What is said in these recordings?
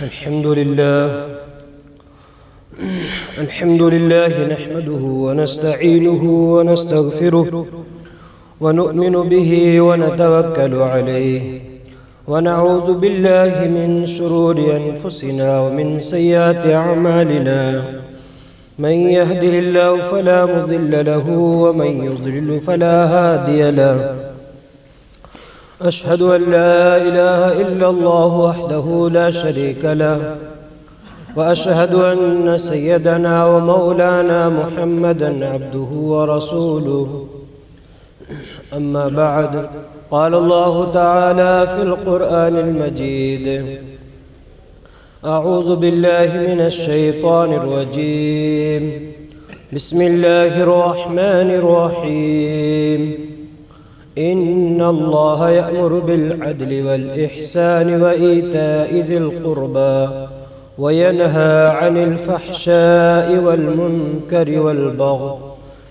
الحمد لله نحمده ونستعينه ونستغفره ونؤمن به ونتوكل عليه ونعوذ بالله من شرور أنفسنا ومن سيئات أعمالنا من يهده الله فلا مضل له ومن يضلل فلا هادي له أشهد أن لا إله إلا الله وحده لا شريك له وأشهد أن سيدنا ومولانا محمدًا عبده ورسوله أما بعد قال الله تعالى في القرآن المجيد أعوذ بالله من الشيطان الرجيم بسم الله الرحمن الرحيم إن الله يأمر بالعدل والإحسان وإيتاء ذي القربى وينهى عن الفحشاء والمنكر والبغي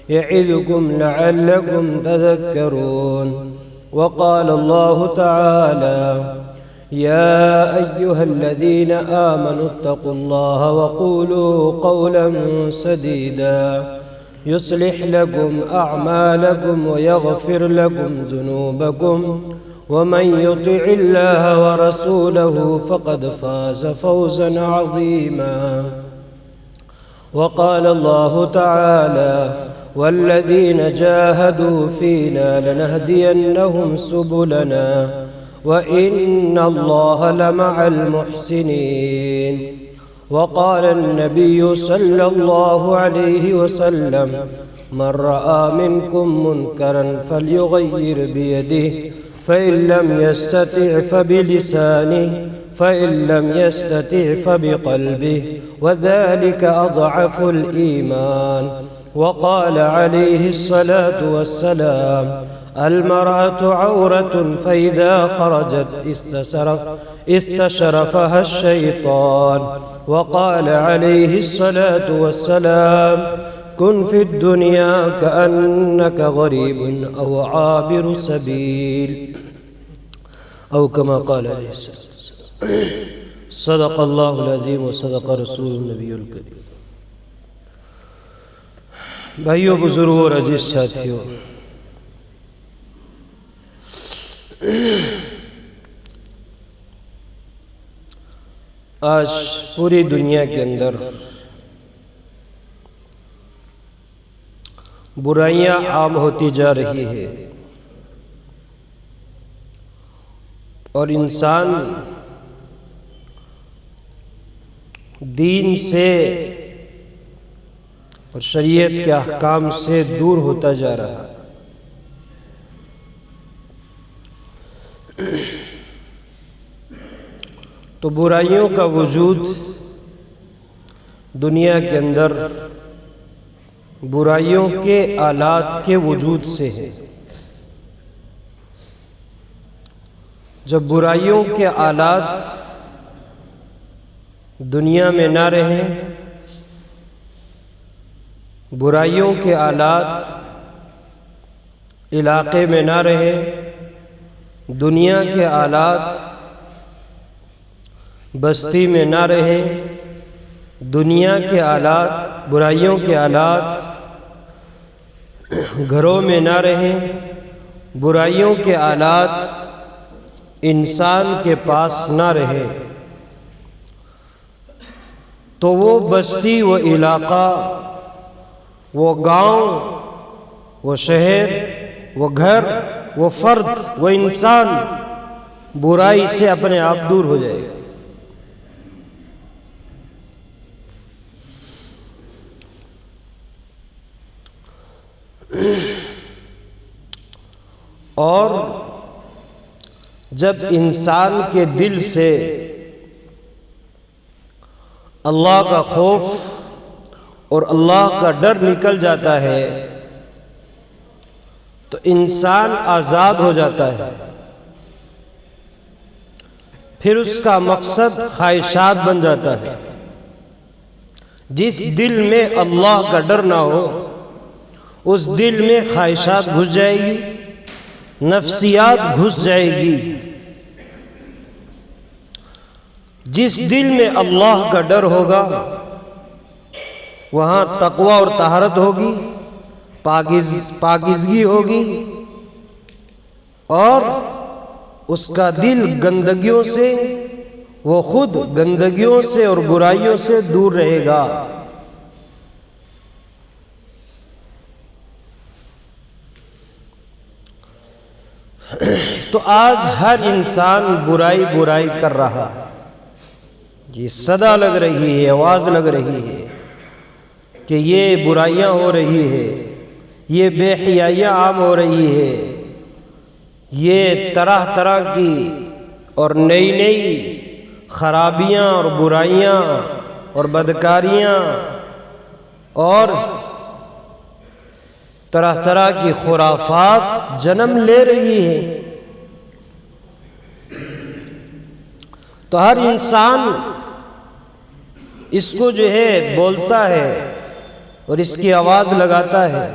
يعظكم لعلكم تذكرون وقال الله تعالى يا أيها الذين آمنوا اتقوا الله وقولوا قولا سديدا يصلح لكم أعمالكم ويغفر لكم ذنوبكم ومن يطع الله ورسوله فقد فاز فوزا عظيما وقال الله تعالى والذين جاهدوا فينا لنهدينهم سبلنا وإن الله لمع المحسنين وقال النبي صلى الله عليه وسلم من رأى منكم منكرا فليغير بيده فإن لم يستطع فبلسانه فإن لم يستطع فبقلبه وذلك أضعف الإيمان وقال عليه الصلاة والسلام المرأة عورة فإذا خرجت استشرفها الشيطان وقال عليه الصلاة والسلام كن في الدنيا كأنك غريب أو عابر سبيل أو كما قال عليه الصلاة والسلام صدق الله العظيم وصدق رسول النبي الكريم بھائیو بزرگوں اور عزیز ساتھیوں، آج پوری دنیا کے اندر برائیاں عام ہوتی جا رہی ہے اور انسان دین سے اور شریعت کے احکام سے دور ہوتا جا رہا ہے۔ تو برائیوں کا وجود دنیا کے اندر برائیوں کے آلات کے وجود سے ہے۔ جب برائیوں کے آلات دنیا میں نہ رہیں، برائیوں کے آلات علاقے میں نہ رہیں، دنیا کے آلات بستی میں نہ رہیں، دنیا کے آلات برائیوں کے آلات گھروں میں نہ رہیں، برائیوں کے آلات انسان کے پاس نہ رہیں، تو وہ بستی، وہ علاقہ، وہ گاؤں، وہ شہر، وہ گھر، وہ فرد، وہ انسان برائی سے اپنے آپ دور ہو جائے گا۔ اور جب انسان کے دل سے اللہ کا خوف اور اللہ کا ڈر نکل جاتا ہے تو انسان آزاد ہو جاتا ہے۔ پھر اس کا مقصد خواہشات بن جاتا ہے۔ جس دل میں اللہ کا ڈر نہ ہو اس دل میں خواہشات گھس جائے گی، نفسیات گھس جائے گی، جس دل میں اللہ کا ڈر ہوگا وہاں تقوی اور طہارت ہوگی، پاکیزگی ہوگی، اور اس کا دل گندگیوں سے، وہ خود گندگیوں سے اور برائیوں سے دور رہے گا۔ تو آج ہر انسان برائی کر رہا، یہ صدا لگ رہی ہے، آواز لگ رہی ہے کہ یہ برائیاں ہو رہی ہے، یہ بے حیائیاں عام ہو رہی ہے، یہ طرح طرح کی اور نئی نئی خرابیاں اور برائیاں اور بدکاریاں اور طرح طرح کی خرافات جنم لے رہی ہے۔ تو ہر انسان اس کو جو ہے بولتا ہے اور اس کی آواز لگاتا ہے،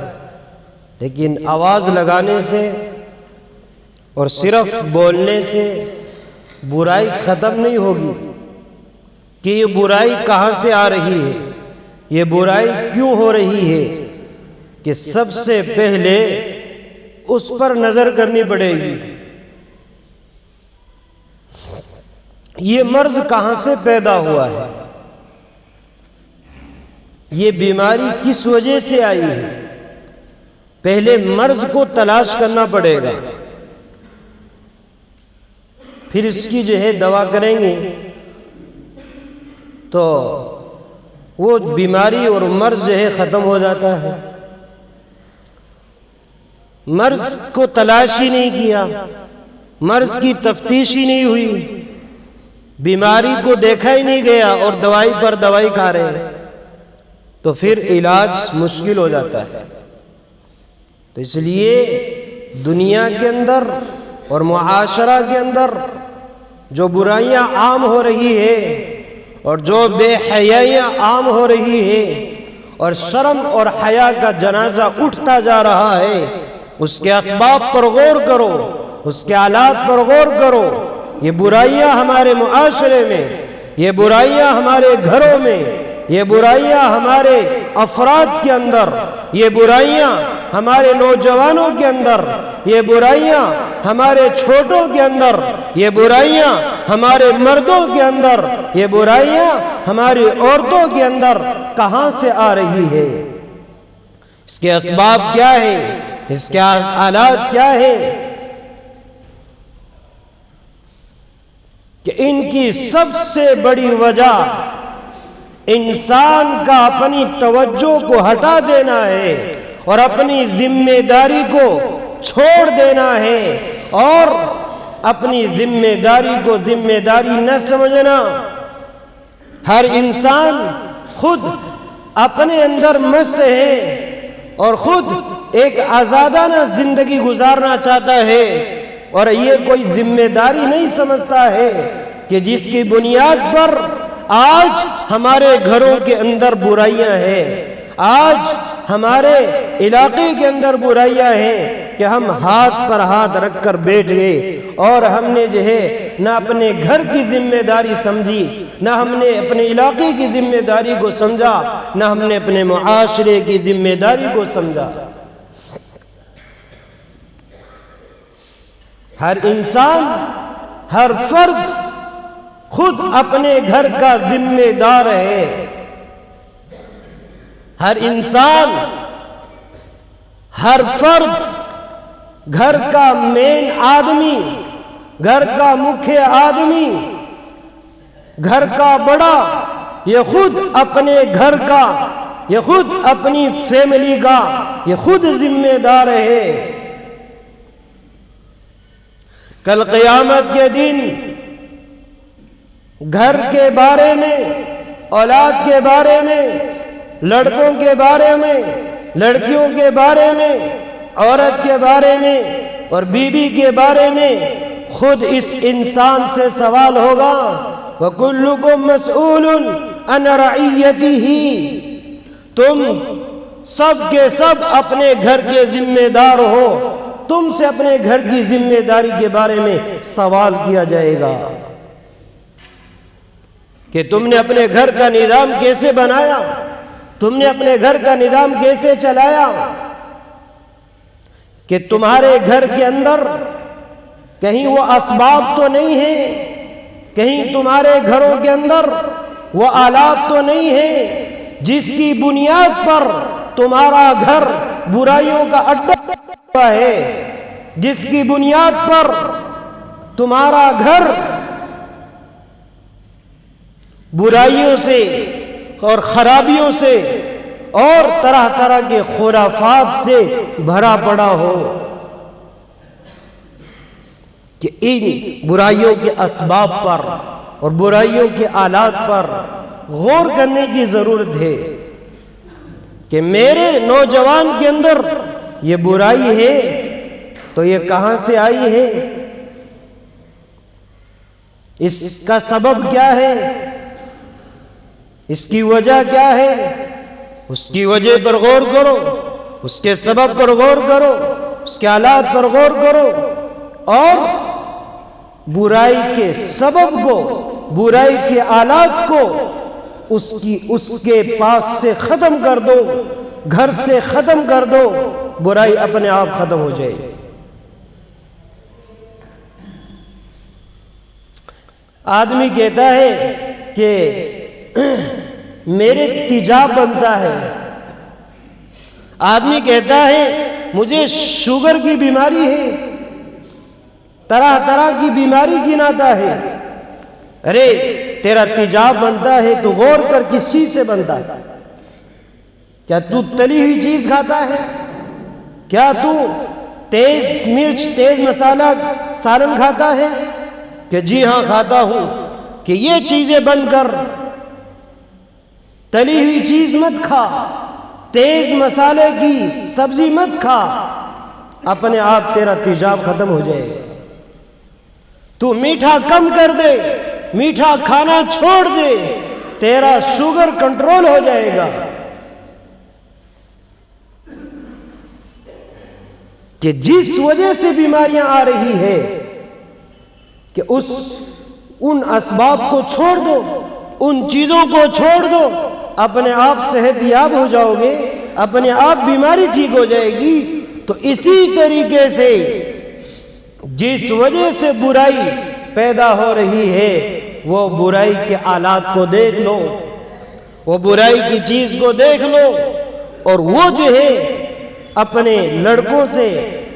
لیکن آواز لگانے سے اور صرف بولنے سے برائی ختم نہیں ہوگی کہ یہ برائی کہاں سے آ رہی ہے، یہ برائی کیوں ہو رہی ہے، کہ سب سے پہلے اس پر نظر کرنی پڑے گی۔ یہ مرض کہاں سے پیدا ہوا ہے، یہ بیماری کس وجہ سے آئی ہے، پہلے مرض کو تلاش کرنا پڑے گا، پھر اس کی جو ہے دوا کریں گے تو وہ بیماری اور مرض جو ہے ختم ہو جاتا ہے۔ مرض کو تلاش ہی نہیں کیا، مرض کی تفتیش ہی نہیں ہوئی، بیماری کو دیکھا ہی نہیں گیا اور دوائی پر دوائی کھا رہے ہیں، تو پھر علاج مشکل ہو جاتا ہے۔ تو اس لیے دنیا کے اندر اور معاشرہ کے اندر جو برائیاں عام ہو رہی ہے اور جو بے حیائیاں عام ہو رہی ہے اور شرم اور حیا کا جنازہ اٹھتا جا رہا ہے، اس کے اسباب پر غور کرو، اس کے آلات پر غور کرو۔ یہ برائیاں ہمارے معاشرے میں، یہ برائیاں ہمارے گھروں میں، یہ برائیاں ہمارے افراد کے اندر، یہ برائیاں ہمارے نوجوانوں کے اندر، یہ برائیاں ہمارے چھوٹوں کے اندر، یہ برائیاں ہمارے مردوں کے اندر، یہ برائیاں ہماری عورتوں کے اندر کہاں سے آ رہی ہے، اس کے اسباب کیا ہیں، اس کے آلات کیا ہیں، کہ ان کی سب سے بڑی وجہ انسان کا اپنی توجہ کو ہٹا دینا ہے اور اپنی ذمہ داری کو چھوڑ دینا ہے، اور اپنی ذمہ داری کو ذمہ داری نہ سمجھنا۔ ہر انسان خود اپنے اندر مست ہے اور خود ایک آزادانہ زندگی گزارنا چاہتا ہے، اور یہ کوئی ذمہ داری نہیں سمجھتا ہے کہ جس کی بنیاد پر آج ہمارے گھروں کے اندر برائیاں ہیں، آج ہمارے علاقے کے اندر برائیاں ہیں، کہ ہم ہاتھ پر ہاتھ رکھ کر بیٹھ گئے اور ہم نے جو ہے نہ اپنے گھر کی ذمہ داری سمجھی، نہ ہم نے اپنے علاقے کی ذمہ داری کو سمجھا، نہ ہم نے اپنے معاشرے کی ذمہ داری کو سمجھا۔ ہر انسان، ہر فرد خود اپنے گھر کا ذمہ دار ہے۔ ہر انسان، ہر فرد گھر کا مین آدمی، گھر کا مکھیہ آدمی، گھر کا بڑا، یہ خود اپنے گھر کا، یہ خود اپنی فیملی کا، یہ خود ذمہ دار ہے۔ کل قیامت کے دن گھر کے بارے میں، اولاد کے بارے میں، لڑکوں کے بارے میں، لڑکیوں کے بارے میں، عورت کے بارے میں اور بیوی کے بارے میں خود اس انسان سے سوال ہوگا۔ وَكُلُّكُمْ مَسْئُولٌ عَنْ رَعِيَّتِهِ، تم سب کے سب اپنے گھر کے ذمہ دار ہو، تم سے اپنے گھر کی ذمہ داری کے بارے میں سوال کیا جائے گا۔ کہ تم نے اپنے گھر کا نظام کیسے بنایا، تم نے اپنے گھر کا نظام کیسے چلایا، کہ تمہارے گھر کے اندر کہیں وہ اسباب تو نہیں ہیں، کہیں تمہارے گھروں کے اندر وہ آلات تو نہیں ہیں جس کی بنیاد پر تمہارا گھر برائیوں کا اڈا ہوا ہے، جس کی بنیاد پر تمہارا گھر برائیوں سے اور خرابیوں سے اور طرح طرح کے خرافات سے بھرا پڑا ہو، کہ ان برائیوں کے اسباب پر اور برائیوں کے آلات پر غور کرنے کی ضرورت ہے کہ میرے نوجوان کے اندر یہ برائی ہے تو یہ کہاں سے آئی ہے، اس کا سبب کیا ہے، اس کی وجہ کیا ہے، اس کی وجہ پر غور کرو، اس کے سبب پر غور کرو، اس کے آلات پر غور کرو، اور برائی کے سبب کو، برائی کے آلات کو اس کے پاس سے ختم کر دو، گھر سے ختم کر دو، برائی اپنے آپ ختم ہو جائے گی۔ آدمی کہتا ہے کہ میرے تیجاب بنتا ہے، آدمی کہتا ہے مجھے شوگر کی بیماری ہے، طرح طرح کی بیماری گناتا ہے۔ ارے تیرا تیجاب بنتا ہے تو غور کر کس چیز سے بنتا ہے، کیا تو تلی ہوئی چیز کھاتا ہے، کیا تو تیز مرچ تیز مسالہ سالن کھاتا ہے، کہ جی ہاں کھاتا ہوں، کہ یہ چیزیں بن کر تلی ہوئی چیز مت کھا، تیز مسالے کی سبزی مت کھا، اپنے آپ تیرا تیجاب ختم ہو جائے گا۔ تو میٹھا کم کر دے، میٹھا کھانا چھوڑ دے، تیرا شوگر کنٹرول ہو جائے گا۔ کہ جس وجہ سے بیماریاں آ رہی ہے کہ ان اسباب کو چھوڑ دو، ان چیزوں کو چھوڑ دو، اپنے آپ صحت یاب ہو جاؤ گے، اپنے آپ بیماری ٹھیک ہو جائے گی۔ تو اسی طریقے سے جس وجہ سے برائی پیدا ہو رہی ہے وہ برائی کے آلات کو دیکھ لو، وہ برائی کی چیز کو دیکھ لو، اور وہ جو ہے اپنے لڑکوں سے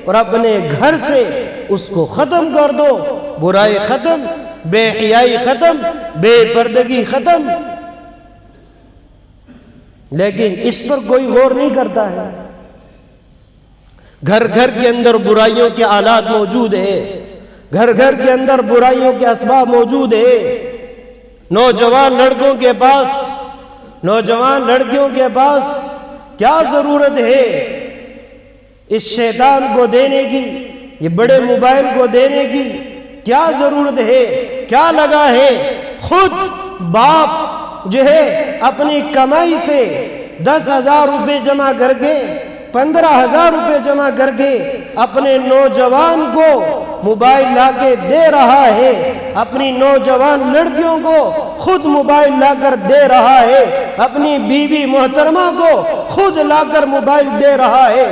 اور اپنے گھر سے اس کو ختم کر دو۔ برائی ختم، بے حیائی ختم، بے پردگی ختم، لیکن اس پر کوئی غور نہیں کرتا ہے۔ گھر گھر کے اندر برائیوں کے آلات موجود ہیں، گھر گھر کے اندر برائیوں کے اسباب موجود ہیں۔ نوجوان لڑکوں کے پاس، نوجوان لڑکیوں کے پاس کیا ضرورت ہے اس شیطان کو دینے کی، یہ بڑے موبائل کو دینے کی کیا ضرورت ہے، کیا لگا ہے؟ خود باپ جو ہے اپنی کمائی سے 10,000 روپے جمع کر کے، 15,000 روپے جمع کر کے اپنے نوجوان کو موبائل لا کے دے رہا ہے، اپنی نوجوان لڑکیوں کو خود موبائل لا کر دے رہا ہے، اپنی بیوی محترمہ کو خود لا کر موبائل دے رہا ہے۔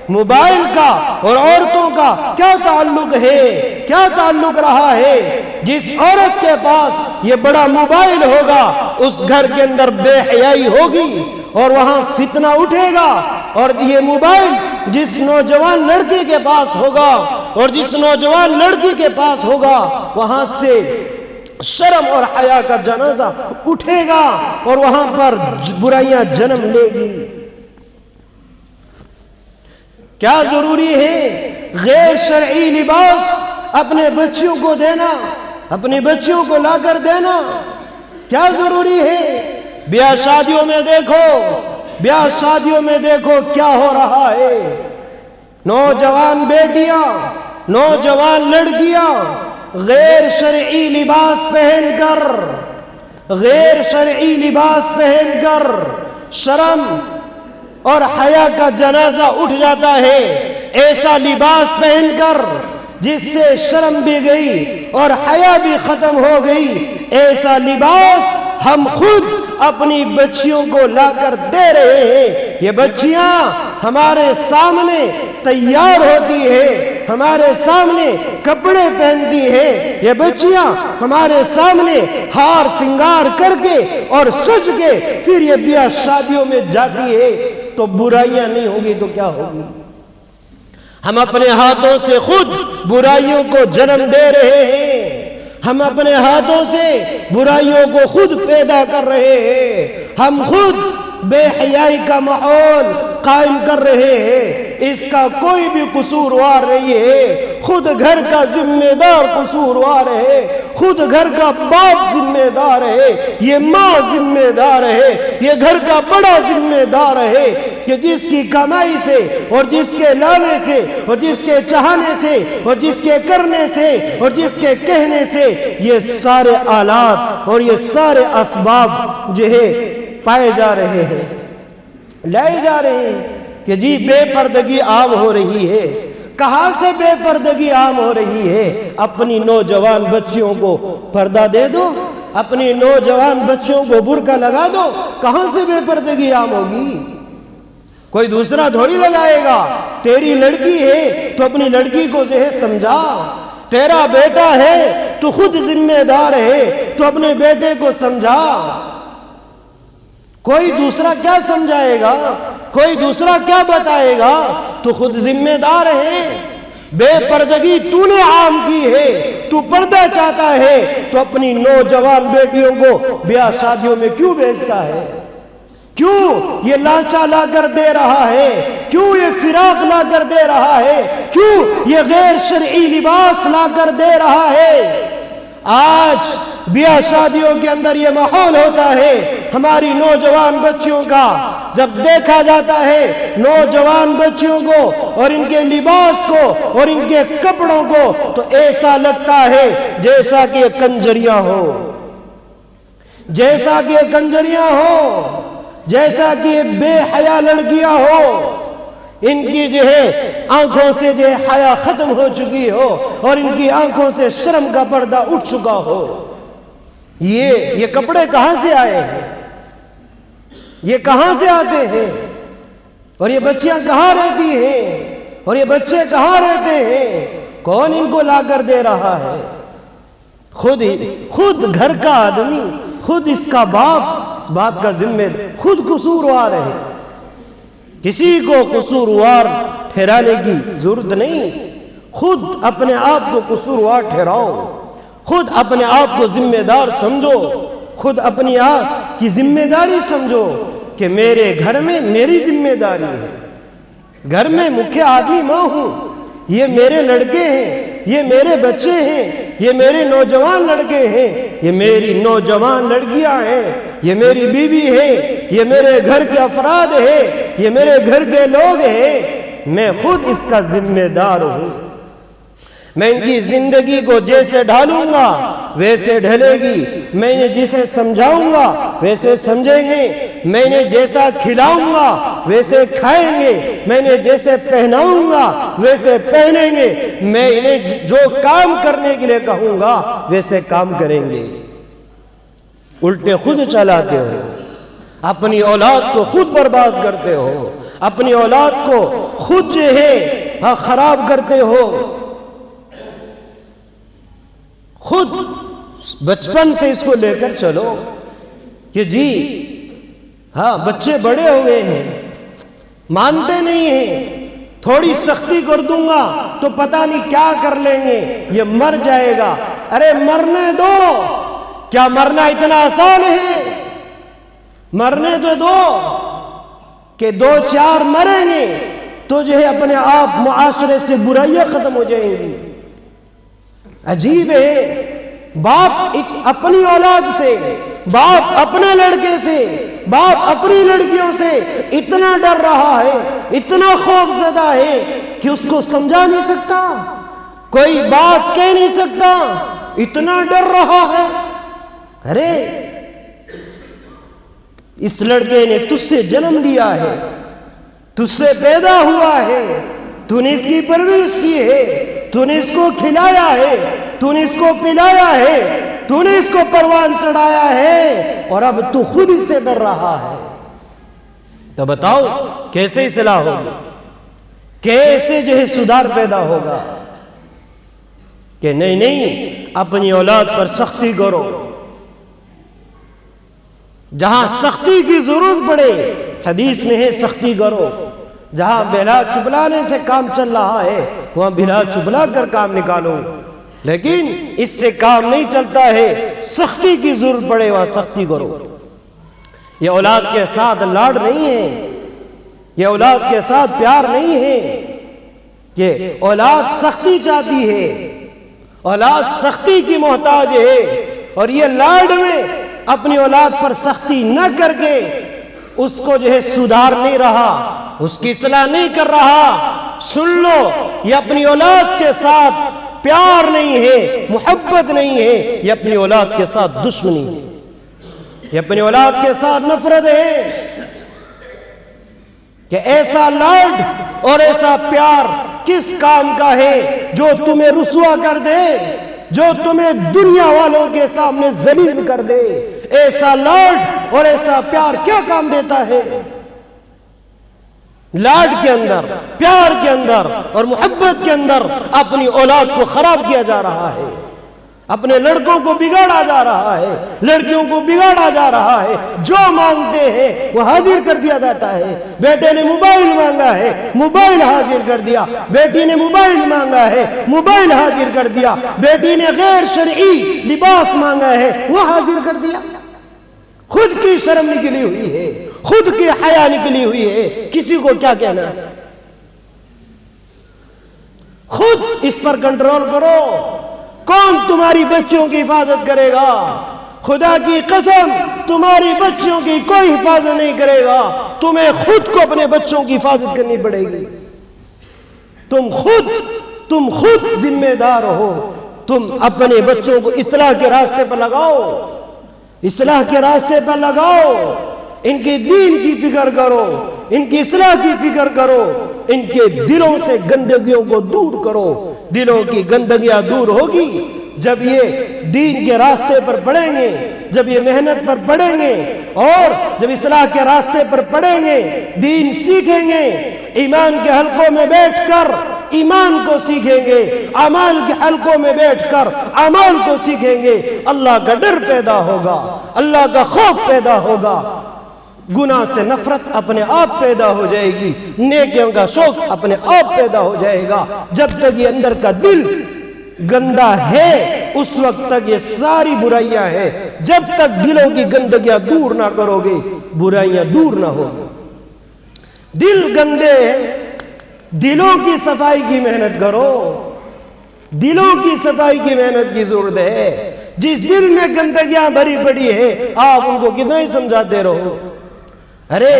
موبائل کا اور عورتوں کا کیا تعلق ہے، کیا تعلق رہا ہے؟ جس عورت کے پاس یہ بڑا موبائل ہوگا اس گھر کے اندر بے حیائی ہوگی اور وہاں فتنہ اٹھے گا، اور یہ موبائل جس نوجوان لڑکی کے پاس ہوگا اور جس نوجوان لڑکی کے پاس ہوگا وہاں سے شرم اور حیا کا جنازہ اٹھے گا اور وہاں پر برائیاں جنم لے گی۔ کیا ضروری ہے غیر شرعی لباس اپنے بچیوں کو دینا، اپنی بچیوں کو لا کر دینا؟ کیا ضروری ہے؟ بیاہ شادیوں میں دیکھو، بیاہ شادیوں میں دیکھو کیا ہو رہا ہے۔ نوجوان بیٹیاں، نوجوان لڑکیاں غیر شرعی لباس پہن کر، غیر شرعی لباس پہن کر شرم اور حیا کا جنازہ اٹھ جاتا ہے۔ ایسا لباس پہن کر جس سے شرم بھی گئی اور حیا بھی ختم ہو گئی، ایسا لباس ہم خود اپنی بچیوں کو لا کر دے رہے ہیں۔ یہ بچیاں ہمارے سامنے تیار ہوتی ہے، ہمارے سامنے کپڑے پہنتی ہے، یہ بچیاں ہمارے سامنے ہار سنگار کر کے اور سج کے پھر یہ بیاہ شادیوں میں جاتی ہے۔ تو برائیاں نہیں ہوگی تو کیا ہوگی؟ ہم اپنے ہاتھوں سے خود برائیوں کو جنم دے رہے ہیں، ہم اپنے ہاتھوں سے برائیوں کو خود پیدا کر رہے ہیں، ہم خود بے حیائی کا ماحول قائم کر رہے ہیں۔ اس کا کوئی بھی قصوروار نہیں ہے، خود گھر کا ذمہ دار قصوروار ہے، خود گھر کا باپ ذمہ دار ہے، یہ ماں ذمہ دار ہے، یہ گھر کا بڑا ذمہ دار ہے کہ جس کی کمائی سے اور جس کے لانے سے اور جس کے چاہنے سے اور جس کے کرنے سے اور جس کے کہنے سے یہ سارے آلات اور یہ سارے اسباب جو ہے پائے جا رہے ہیں، لائے جا رہے ہیں کہ جی بے پردگی عام ہو رہی ہے۔ کہاں سے بے پردگی عام ہو رہی ہے؟ اپنی نوجوان بچیوں کو پردہ دے دو، اپنی نوجوان بچیوں کو برقع لگا دو، کہاں سے بے پردگی عام ہوگی؟ کوئی دوسرا تھوڑی لگائے گا۔ تیری لڑکی ہے تو اپنی لڑکی کو جو ہے سمجھا، تیرا بیٹا ہے تو خود ذمہ دار ہے تو اپنے بیٹے کو سمجھا۔ کوئی دوسرا کیا سمجھائے گا؟ کوئی دوسرا کیا بتائے گا؟ تو خود ذمہ دار ہے۔ بے پردگی تو نے عام کی ہے، تو پردہ چاہتا ہے تو اپنی نوجوان بیٹیوں کو بیاہ شادیوں میں کیوں بھیجتا ہے؟ کیوں یہ لانچا لا کر دے رہا ہے؟ کیوں یہ فراق لا کر دے رہا ہے؟ کیوں یہ غیر شرعی لباس لا کر دے رہا ہے؟ آج بیاہ شادیوں کے اندر یہ ماحول ہوتا ہے، ہماری نوجوان بچیوں کا جب دیکھا جاتا ہے نوجوان بچیوں کو اور ان کے لباس کو اور ان کے کپڑوں کو تو ایسا لگتا ہے جیسا کہ یہ کنجریاں ہو، جیسا کہ یہ کنجریاں ہو، جیسا کہ یہ بے حیا لڑکیاں ہو، ان کی جو ہے آنکھوں سے جو ہے حیا ختم ہو چکی ہو اور ان کی آنکھوں سے شرم کا پردہ اٹھ چکا ہو۔ یہ کپڑے کہاں سے آئے ہیں؟ یہ کہاں سے آتے ہیں؟ اور یہ بچیاں کہاں رہتی ہیں؟ اور یہ بچے کہاں رہتے ہیں؟ کون ان کو لا کر دے رہا ہے؟ خود گھر کا آدمی، خود اس کا باپ اس بات کا ذمہ خود قصوروار ہے۔ کسی کو قصوروار ٹھہرانے کی ضرورت نہیں، خود اپنے آپ کو قصوروار ٹھہراؤ، خود اپنے آپ کو ذمہ دار سمجھو، خود اپنی آپ کی ذمہ داری سمجھو کہ میرے گھر میں میری ذمہ داری ہے، گھر میں مکھیہ آدمی میں ہوں، یہ میرے لڑکے ہیں، یہ میرے بچے ہیں، یہ میرے نوجوان لڑکے ہیں، یہ میری نوجوان لڑکیاں ہیں، یہ میری بیوی ہے، یہ میرے گھر کے افراد ہیں، یہ میرے گھر کے لوگ ہیں، میں خود اس کا ذمہ دار ہوں۔ میں ان کی زندگی کو جیسے ڈھالوں گا ویسے ڈھلے گی، میں انہیں جسے سمجھاؤں گا ویسے سمجھیں گے، میں انہیں جیسا کھلاؤں گا ویسے کھائیں گے، میں انہیں جیسے پہناؤں گا ویسے پہنیں گے، میں انہیں جو کام کرنے کے لیے کہوں گا ویسے کام کریں گے۔ الٹے خود چلاتے ہو، اپنی اولاد کو خود برباد کرتے ہو، اپنی اولاد کو خود جو ہے خراب کرتے ہو۔ خود بچپن سے اس کو لے کر چلو کہ جی ہاں بچے بڑے ہوئے ہیں، مانتے نہیں ہیں، تھوڑی سختی کر دوں گا تو پتہ نہیں کیا کر لیں گے، یہ مر جائے گا۔ ارے مرنے دو، کیا مرنا اتنا آسان ہے؟ مرنے تو دو کہ دو چار مریں گے تو جو ہے اپنے آپ معاشرے سے برائیاں ختم ہو جائیں گی۔ عجیب ہے، باپ اپنی اولاد سے، باپ اپنے لڑکے سے، باپ اپنی لڑکیوں سے اتنا ڈر رہا ہے، اتنا خوف زدہ ہے کہ اس کو سمجھا نہیں سکتا، کوئی بات کہہ نہیں سکتا، اتنا ڈر رہا ہے۔ ارے اس لڑکے نے تجھ سے جنم لیا ہے، تجھ سے پیدا ہوا ہے، تو نے اس کی پرورش کی ہے، تو نے اس کو کھلایا ہے، تو نے اس کو پلایا ہے، تو نے اس کو پروان چڑھایا ہے اور اب تو خود اس سے ڈر رہا ہے. تو بتاؤ کیسے اصلاح ہوگی, کیسے جو ہے سدھار پیدا ہوگا؟ کہ نہیں اپنی اولاد پر سختی کرو, جہاں سختی کی ضرورت پڑے حدیث میں ہے سختی کرو. جہاں بلا چبلانے سے کام چل رہا ہے وہاں بلا چبلا کر کام نکالو, لیکن اس سے کام نہیں چلتا ہے, سختی کی ضرورت پڑے وہاں سختی کرو. یہ اولاد کے ساتھ لاڈ نہیں ہے, یہ اولاد کے ساتھ پیار نہیں ہے, یہ اولاد سختی چاہتی ہے, اولاد سختی کی محتاج ہے. اور یہ لاڈ میں اپنی اولاد پر سختی نہ کر کے اس کو جو ہے سدھار نہیں رہا, اس کی اصلاح نہیں کر رہا. سن لو, یہ اپنی اولاد کے ساتھ پیار نہیں ہے, محبت نہیں ہے, یہ اپنی اولاد کے ساتھ دشمنی ہے, یہ اپنی اولاد کے ساتھ نفرت ہے. کہ ایسا لاڈ اور ایسا پیار کس کام کا ہے جو تمہیں رسوا کر دے, جو تمہیں دنیا والوں کے سامنے ذلیل کر دے. ایسا لاڈ اور ایسا پیار کیا کام دیتا ہے؟ لاڈ کے اندر, پیار کے اندر اور محبت کے اندر اپنی اولاد کو خراب کیا جا رہا ہے, اپنے لڑکوں کو بگاڑا جا رہا ہے, لڑکیوں کو بگاڑا جا رہا ہے. جو مانگتے ہیں وہ حاضر کر دیا جاتا ہے. بیٹے نے موبائل مانگا ہے, موبائل حاضر کر دیا. بیٹی نے موبائل مانگا ہے, موبائل حاضر کر دیا. بیٹی نے غیر شرعی لباس مانگا ہے, وہ حاضر کر دیا. خود کی شرم نکلی ہوئی ہے, خود کی حیا نکلی ہوئی ہے, کسی کو کیا کہنا ہے؟ خود اس پر کنٹرول کرو. کون تمہاری بچیوں کی حفاظت کرے گا؟ خدا کی قسم تمہاری بچیوں کی کوئی حفاظت نہیں کرے گا. تمہیں خود کو اپنے بچوں کی حفاظت کرنی پڑے گی. تم خود ذمہ دار ہو. تم اپنے بچوں کو اصلاح کے راستے پر لگاؤ, اصلاح کے راستے پر لگاؤ. ان کے دین کی فکر کرو, ان کی اصلاح کی فکر کرو, ان کے دلوں سے گندگیوں کو دور کرو. دلوں کی گندگیاں دور ہوگی جب یہ دین کے راستے پر پڑیں گے, جب یہ محنت پر پڑیں گے, اور جب اصلاح کے راستے پر پڑیں گے, دین سیکھیں گے, ایمان کے حلقوں میں بیٹھ کر ایمان کو سیکھیں گے, اعمال کے حلقوں میں بیٹھ کر اعمال کو سیکھیں گے. اللہ کا ڈر پیدا ہوگا, اللہ کا خوف پیدا ہوگا, گناہ سے نفرت اپنے آپ پیدا ہو جائے گی, نیکیوں کا شوق اپنے آپ پیدا ہو جائے گا. جب تک یہ اندر کا دل گندا ہے اس وقت تک یہ ساری برائیاں ہیں. جب تک دلوں کی گندگیاں دور نہ کرو گے برائیاں دور نہ ہوگی. دل گندے ہیں, دلوں کی صفائی کی محنت کرو, دلوں کی صفائی کی محنت کی ضرورت ہے. جس دل میں گندگیاں بھری پڑی ہے آپ ان کو کتنا ہی سمجھاتے رہو. ارے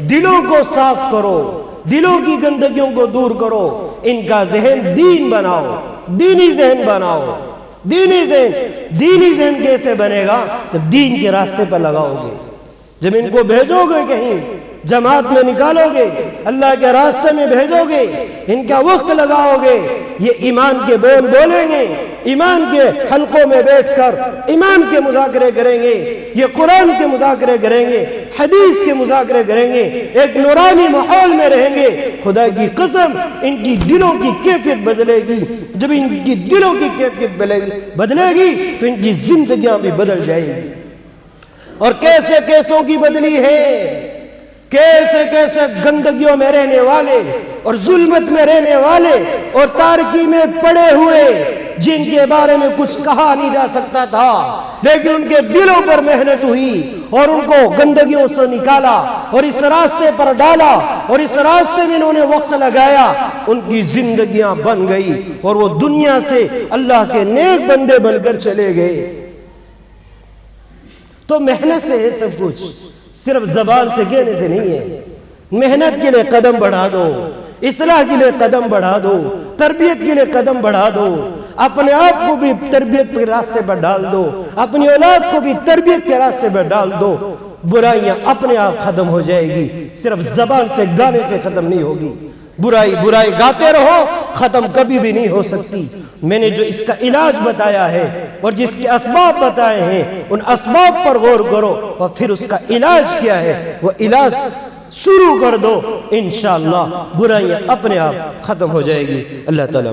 دلوں کو صاف کرو, دلوں کی گندگیوں کو دور کرو, ان کا ذہن دین بناؤ, دینی ذہن بناؤ. دینی ذہن کیسے بنے گا؟ جب دین کے راستے پر لگاؤ گے, جب ان کو بھیجو گے کہیں جماعت میں نکالو گے, اللہ کے راستے میں بھیجو گے, ان کا وقت لگاؤ گے, یہ ایمان کے بول بولیں گے, ایمان کے حلقوں میں بیٹھ کر ایمان کے مذاکرے کریں گے, یہ قرآن کے مذاکرے کریں گے, حدیث کے مذاکرے کریں گے, ایک نورانی ماحول میں رہیں گے. خدا کی قسم ان کی دلوں کی کیفیت بدلے گی. جب ان کی دلوں کی کیفیت بدلے گی تو ان کی زندگیاں بھی بدل جائے گی. اور کیسے کیسوں کی بدلی ہے, کیسے کیسے گندگیوں میں رہنے والے اور ظلمت میں رہنے والے اور تارکی میں پڑے ہوئے جن کے بارے میں کچھ کہا نہیں جا سکتا تھا, لیکن ان کے دلوں پر محنت ہوئی اور ان کو گندگیوں سے نکالا اور اس راستے پر ڈالا اور اس راستے میں انہوں نے وقت لگایا, ان کی زندگیاں بن گئی اور وہ دنیا سے اللہ کے نیک بندے بن کر چلے گئے. تو محنت سے ہے سب کچھ, صرف زبان سے کہنے سے نہیں ہے. محنت کے لیے قدم بڑھا دو, اصلاح کے لیے قدم بڑھا دو, تربیت کے لیے قدم بڑھا دو, اپنے آپ کو بھی تربیت کے راستے پر ڈال دو, اپنی اولاد کو بھی تربیت کے راستے پر ڈال دو. برائیاں اپنے آپ ختم ہو جائے گی, صرف زبان سے گانے سے ختم نہیں ہوگی. برائی برائی گاتے رہو، ختم کبھی بھی نہیں ہو سکتی۔ میں نے جو اس کا علاج بتایا ہے اور جس کے اسباب بتائے ہیں، ان اسباب پر غور کرو اور پھر اس کا علاج کیا ہے وہ علاج شروع کر دو، انشاءاللہ برائیاں اپنے آپ ختم ہو جائے گی۔ اللہ تعالیٰ